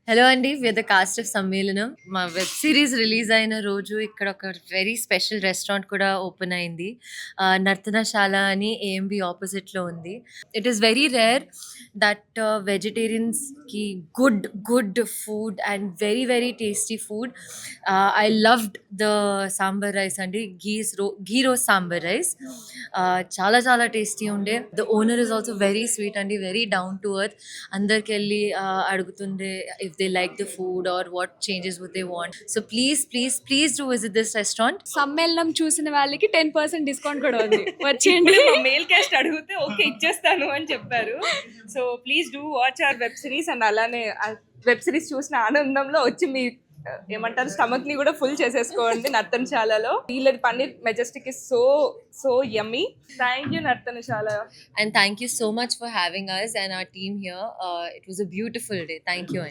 Hello అండి, with the cost of సమ్మేళనం. మా వెబ్ సిరీస్ రిలీజ్ అయిన రోజు ఇక్కడ ఒక వెరీ స్పెషల్ రెస్టారెంట్ కూడా ఓపెన్ అయింది. నర్తనశాల అని ఏఎంబి ఆపోజిట్లో ఉంది. It is very rare that వెజిటేరియన్స్కి good food and very very tasty food. I loved the sambar rice అండి, ఘీ రోస్ సాంబార్ రైస్. చాలా చాలా టేస్టీ ఉండే. The owner is also very sweet అండి, వెరీ డౌన్ టు ఎర్త్. అందరికి వెళ్ళి అడుగుతుండే if they like the food or what changes would they want. So please do visit this restaurant. సమ్మేళనం చూసిన వాళ్ళకి 10% డిస్కౌంట్ కూడా ఉంది. వచ్చేయండి. మా మెయిల్ క్యాస్ట్ అడిగితే ఓకే ఇచ్చేస్తాను అని చెప్పారు. So please do watch our web series and అలానే వెబ్ సిరీస్ చూసిన ఆనందంలో వచ్చి మీ ఏమంటారు స్టమక్ ని కూడా ఫుల్ చేసేసుకోండి నర్తనశాలలో. వీళ్ళది paneer majestic is so yummy. Thank you Narthanasala. And thank you so much for having us and our team here. It was a beautiful day. Thank you.